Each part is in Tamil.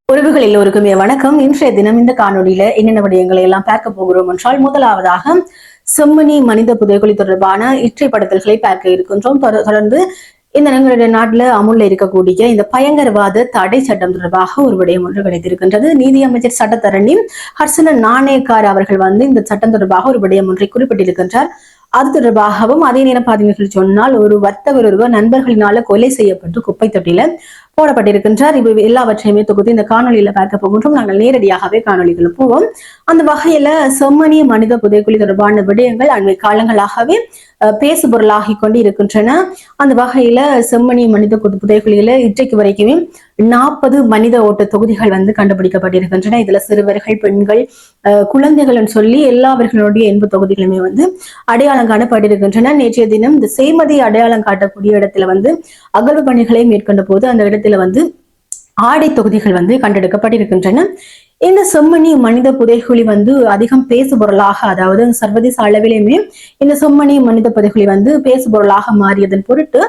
உறவுகள் எல்லோருக்குமே வணக்கம். இன்றைய தினம் இந்த காணொலியில என்னென்ன விடயங்களை எல்லாம் பார்க்க போகிறோம் என்றால், முதலாவதாக செம்மணி மனித புதைகுழி தொடர்பான இற்றைப்படுத்தல்களை பார்க்க இருக்கின்றோம். தொடர்ந்து இந்த எங்களுடைய நாட்டில் அமுல்ல இருக்கக்கூடிய இந்த பயங்கரவாத தடை சட்டம் தொடர்பாக ஒரு விடயம் ஒன்று கிடைத்திருக்கின்றது. நீதியமைச்சர் சட்டத்தரணி ஹர்சன நாணயக்கார் அவர்கள் இந்த சட்டம் தொடர்பாக ஒரு விடயம் ஒன்றை குறிப்பிட்டிருக்கின்றார். அது தொடர்பாகவும் அதே நேரம் பாத்தீங்கன்னு சொன்னால், ஒரு வர்த்தகர் ஒருவர் நண்பர்களினால கொலை செய்யப்பட்டு குப்பை தொட்டியில போடப்பட்டிருக்கின்றார். இவை எல்லாவற்றையுமே தொகுத்து இந்த காணொலியில பார்க்க போகின்றோம். நாங்கள் நேரடியாகவே காணொலிகள் போவோம். அந்த வகையில செம்மணிய மனித புதைக்குழி தொடர்பான விடயங்கள் அண்மை காலங்களாகவே பேசு பொருளாகி கொண்டு இருக்கின்றன. அந்த வகையில செம்மணி மனித புதைக்குழியில இன்றைக்கு வரைக்குமே 40 மனித ஓட்ட தொகுதிகள் கண்டுபிடிக்கப்பட்டிருக்கின்றன. இதுல சிறுவர்கள், பெண்கள், குழந்தைகள் சொல்லி எல்லாவர்களுடைய 80 தொகுதிகளுமே அடையாளம் காணப்பட்டிருக்கின்றன. நேற்றைய தினம் இந்த செய்மதி அடையாளம் காட்டக்கூடிய இடத்துல அகழ்வு பணிகளை மேற்கொண்ட போது அந்த இடத்துல ஆடை தொகுதிகள் கண்டெடுக்கப்பட்டிருக்கின்றன. இந்த செம்மணி மனித புதைகுழி அதிகம் பேசு பொருளாக, அதாவது சர்வதேச அளவிலுமே இந்த செம்மணி மனித புதைகுழி பேசு பொருளாக மாறியதன் பொருட்டு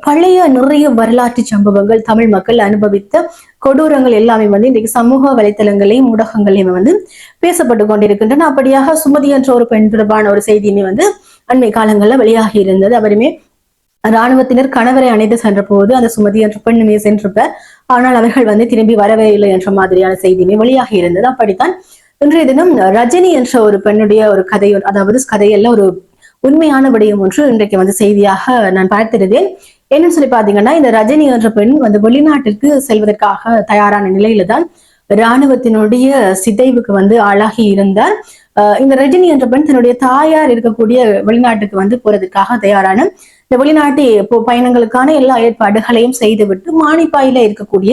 பழைய நிறைய வரலாற்று சம்பவங்கள், தமிழ் மக்கள் அனுபவித்த கொடூரங்கள் எல்லாமே இன்றைக்கு சமூக வலைத்தளங்களையும் ஊடகங்களையும் பேசப்பட்டு கொண்டிருக்கின்றன. அப்படியாக சுமதி என்ற ஒரு பெண் தொடர்பான ஒரு செய்தியுமே அண்மை காலங்கள்ல வெளியாகி இருந்தது. அவருமே இராணுவத்தினர் கணவரை அணைத்து சென்ற போது அந்த சுமதி என்ற பெண்ணுமே சென்றிருப்ப, ஆனால் அவர்கள் திரும்பி வரவே இல்லை என்ற மாதிரியான செய்தியுமே வெளியாகி இருந்தது. அப்படித்தான் இன்றைய தினம் ரஜினி என்ற ஒரு பெண்ணுடைய ஒரு கதை, அதாவது கதையெல்லாம் ஒரு உண்மையான விடயம் ஒன்று இன்றைக்கு செய்தியாக நான் பார்த்திருந்தேன். என்னன்னு சொல்லி பாத்தீங்கன்னா, இந்த ரஜினி என்ற பெண் வெளிநாட்டிற்கு செல்வதற்காக தயாரான நிலையில தான் இராணுவத்தினுடைய சிதைவுக்கு ஆளாகி இருந்தார். இந்த ரஜினி என்ற பெண் தன்னுடைய தாயார் இருக்கக்கூடிய வெளிநாட்டுக்கு போறதுக்காக தயாரான இந்த வெளிநாட்டு பயணங்களுக்கான எல்லா ஏற்பாடுகளையும் செய்துவிட்டு மானிப்பாயில இருக்கக்கூடிய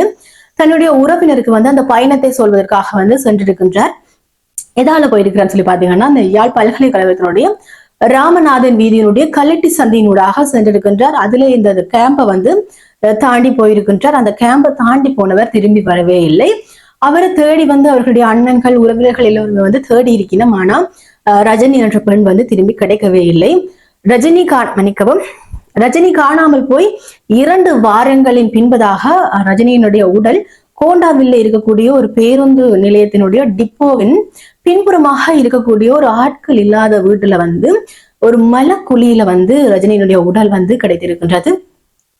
தன்னுடைய உறவினருக்கு அந்த பயணத்தை சொல்வதற்காக சென்றிருக்கின்றார். எதால போயிருக்கிறான்னு சொல்லி பாத்தீங்கன்னா, அந்த யாழ் பல்கலைக்கழகத்தினுடைய ராமநாதன் வீதியினுடைய கலட்டி சந்தையினூடாக சென்றிருக்கின்றார். அதுல இந்த கேம்பை தாண்டி போயிருக்கின்றார். அந்த கேம்பை தாண்டி போனவர் திரும்பி வரவே இல்லை. அவரை தேடி அவர்களுடைய அண்ணன்கள், உறவினர்கள் எல்லோருமே தேடி இருக்கணும். ஆனா ரஜினி என்ற பெண் திரும்பி கிடைக்கவே இல்லை. ரஜினி காணாமல் போய் 2 வாரங்களின் பின்பதாக ரஜினியினுடைய உடல் கோண்டாவில் இருக்கக்கூடிய ஒரு பேருந்து நிலையத்தினுடைய டிப்போவின் பின்புறமாக இருக்கக்கூடிய ஒரு ஆட்கள் இல்லாத வீட்டுல ஒரு மலக்குழியில ரஜினியினுடைய உடல் கிடைத்திருக்கின்றது.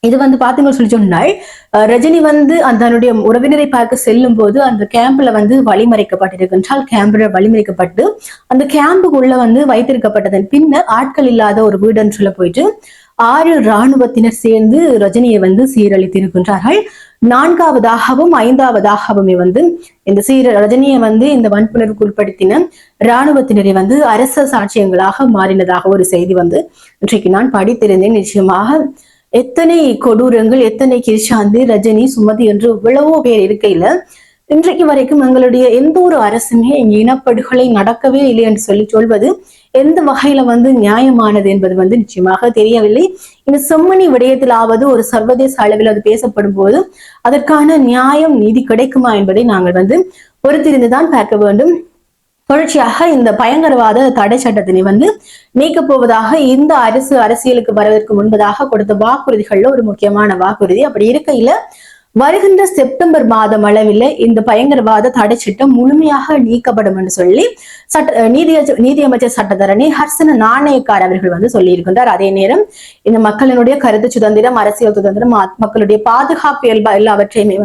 இது பாத்தீங்கன்னு சொல்லி சொன்னால், ரஜினி தன்னுடைய உறவினரை பார்க்க செல்லும் போது அந்த கேம்ப்ல வழிமறைக்கப்பட்டிருக்கின்றால், கேம்ப்ல வழிமறைக்கப்பட்டு அந்த கேம்புக்குள்ள வைத்திருக்கப்பட்டதன் பின்னர் ஆட்கள் இல்லாத ஒரு வீடுல போயிட்டு 6 இராணுவத்தினர் சேர்ந்து ரஜினியை சீரழித்திருக்கின்றார்கள். 4வதாகவும் 5வதாகவுமே இந்த ரஜினியை இந்த வன்புணர்வுக்கு உட்படுத்தின இராணுவத்தினரை அரச சாட்சியங்களாக மாறினதாக ஒரு செய்தி இன்றைக்கு நான் படித்திருந்தேன். நிச்சயமாக எத்தனை கொடூரங்கள், எத்தனை கிருஷாந்தி, ரஜினி, சுமதி என்று இவ்வளவோ பேர் இருக்கையில இன்றைக்கு வரைக்கும் எங்களுடைய எந்த ஒரு அரசுமே இங்க இனப்படுகொலை நடக்கவே இல்லை என்று சொல்வது எந்த வகையில நியாயமானது என்பது நிச்சயமாக தெரியவில்லை. இந்த செம்மணி விடயத்திலாவது ஒரு சர்வதேச அளவில் அது பேசப்படும் போது அதற்கான நியாயம், நீதி கிடைக்குமா என்பதை நாங்கள் பொறுத்திருந்துதான் பார்க்க வேண்டும். தொடர்ச்சியாக இந்த பயங்கரவாத தடை சட்டத்தினை நீக்கப் போவதாக இந்த அரசியலுக்கு வருவதற்கு முன்பதாக கொடுத்த வாக்குறுதிகள்ல ஒரு முக்கியமான வாக்குறுதி. அப்படி இருக்கையில வருகின்ற செப்டம்பர் மாதம் அளவில் இந்த பயங்கரவாத தடை சட்டம் முழுமையாக நீக்கப்படும் என்று சொல்லி நீதியமைச்சர் சட்டத்தரணி ஹர்சன நாணயக்கார் அவர்கள் சொல்லி இருக்கின்றார். அதே நேரம் இந்த மக்களினுடைய கருத்து சுதந்திரம், அரசியல் சுதந்திரம், மக்களுடைய பாதுகாப்பு எல்லாவற்றையுமே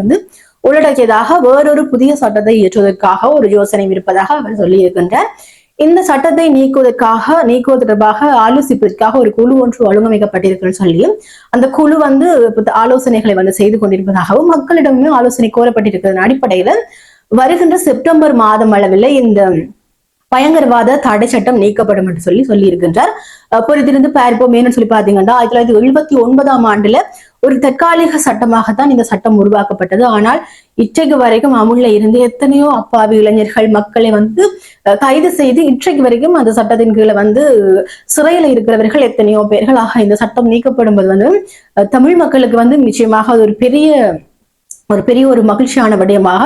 உள்ளடக்கியதாக வேறொரு புதிய சட்டத்தை இயற்றுவதற்காக ஒரு யோசனை இருப்பதாக அவர் சொல்லி இருக்கின்றார். இந்த சட்டத்தை நீக்குவது தொடர்பாக ஆலோசிப்பதற்காக ஒரு குழு ஒன்று ஒழுங்கமைக்கப்பட்டிருக்குன்னு சொல்லியும் அந்த குழு ஆலோசனைகளை செய்து கொண்டிருப்பதாகவும் மக்களிடமே ஆலோசனை கோரப்பட்டிருக்கிறதன் அடிப்படையில வருகின்ற செப்டம்பர் மாதம் அளவில் இந்த பயங்கரவாத தடை சட்டம் நீக்கப்படும் என்று சொல்லி இருக்கின்றார். பொறுத்திருந்து பார்ப்போம். ஏன்னு சொல்லி பாத்தீங்கன்னா, 1979ஆம் ஆண்டுல ஒரு தற்காலிக சட்டமாகத்தான் இந்த சட்டம் உருவாக்கப்பட்டது. ஆனால் இன்றைக்கு வரைக்கும் அமுல்ல இருந்து எத்தனையோ அப்பாவி இளைஞர்கள், மக்களை கைது செய்து இன்றைக்கு வரைக்கும் அந்த சட்டத்தின் கீழே சிறையில இருக்கிறவர்கள் எத்தனையோ பேர்கள். ஆக இந்த சட்டம் நீக்கப்படும் போது தமிழ் மக்களுக்கு நிச்சயமாக அது ஒரு பெரிய ஒரு மகிழ்ச்சியான விடயமாக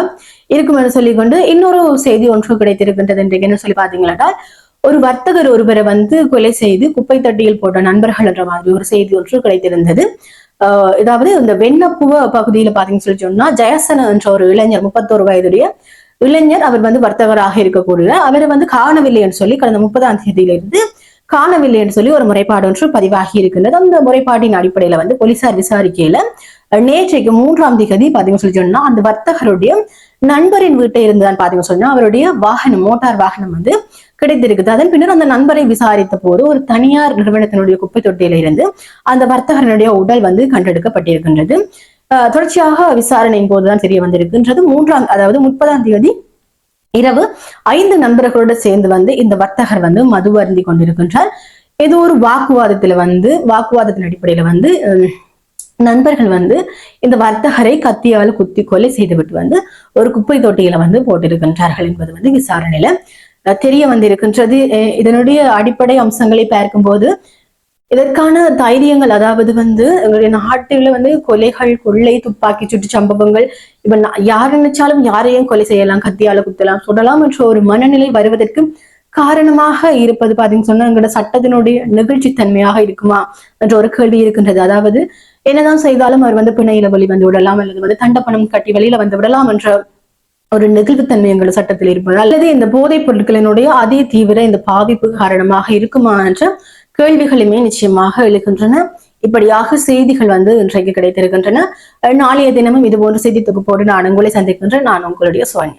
இருக்கும் என்று சொல்லிக்கொண்டு இன்னொரு செய்தி ஒன்று கிடைத்திருக்கின்றது. இன்றைக்கு என்ன சொல்லி பாத்தீங்கன்னா, ஒரு வர்த்தகர் ஒருவரை கொலை செய்து குப்பை தட்டியில் போட்ட நண்பர்கள் என்ற மாதிரி ஒரு செய்தி ஒன்று கிடைத்திருந்தது. அதாவது இந்த வெண்ணப்புவ பகுதியில பாத்தீங்கன்னு சொல்லி சொன்னா ஜெயசன என்ற ஒரு இளைஞர் 31 வயதுடைய இளைஞர் அவர் வந்து வர்த்தகராக இருக்கக்கூடிய அவரை வந்து காணவில்லை என்று சொல்லி கடந்த 30ஆம் தேதியிலிருந்து காணவில்லை என்று சொல்லி ஒரு முறைப்பாடு ஒன்று பதிவாகி இருக்கின்றது. அந்த முறைப்பாட்டின் அடிப்படையில வந்து போலீசார் விசாரிக்கையில நேற்றைக்கு 3ஆம் தேதி பாத்தீங்கன்னு சொல்லி சொன்னா அந்த வர்த்தகருடைய நண்பரின் வீட்டை இருந்துதான் பாத்தீங்கன்னு சொன்னா அவருடைய வாகனம் மோட்டார் வாகனம் வந்து கிடைத்திருக்குது. அதன் பின்னர் அந்த நண்பரை விசாரித்த போது ஒரு தனியார் நிறுவனத்தினுடைய குப்பை தொட்டியில இருந்து அந்த வர்த்தகனுடைய உடல் வந்து கண்டெடுக்கப்பட்டிருக்கின்றது. தொடர்ச்சியாக விசாரணையின் போதுதான் தெரிய வந்திருக்கின்றது. அதாவது 30ஆம் தேதி இரவு 5 நண்பர்களோடு சேர்ந்து வந்து இந்த வர்த்தகர் வந்து மது அருந்தி கொண்டிருக்கின்றார். ஏதோ ஒரு வாக்குவாதத்தின் அடிப்படையில வந்து நண்பர்கள் வந்து இந்த வர்த்தகரை கத்தியால் குத்தி கொலை செய்துவிட்டு வந்து ஒரு குப்பை தொட்டியில வந்து போட்டிருக்கின்றார்கள் என்பது வந்து விசாரணையில தெரிய வந்திருக்கின்றது. இதனுடைய அடிப்படை அம்சங்களை பார்க்கும்போது இதற்கான தைரியங்கள், அதாவது வந்து எங்களுடைய நாட்டில வந்து கொலைகள், கொள்ளை, துப்பாக்கி சூட்டு சம்பவங்கள், இப்ப யார் நினைச்சாலும் யாரையும் கொலை செய்யலாம், கத்தியால குத்தலாம், சுடலாம் என்ற ஒரு மனநிலை வருவதற்கு காரணமாக இருப்பது பாத்தீங்கன்னு சொன்னா எங்களோட சட்டத்தினுடைய நெகிழ்ச்சி தன்மையாக இருக்குமா என்ற ஒரு கேள்வி இருக்கின்றது. அதாவது என்னதான் செய்தாலும் அவர் வந்து பிணையில வழி வந்து விடலாம் அல்லது வந்து தண்டப்பணம் கட்டி வெளியில வந்து விடலாம் என்ற ஒரு நெகிழ்வுத்தன்மை எங்கள் சட்டத்தில் இருப்பது அல்லது இந்த போதைப் பொருட்களினுடைய அதே தீவிர இந்த பாதிப்பு காரணமாக இருக்குமா என்ற கேள்விகளுமே நிச்சயமாக எழுகின்றன. இப்படியாக செய்திகள் வந்து இன்றைக்கு கிடைத்திருக்கின்றன. நாளைய தினமும் இது போன்ற செய்தி தொகுப்போடு நான் உங்களை சந்திக்கின்றேன். நான் உங்களுடைய சுவாமி.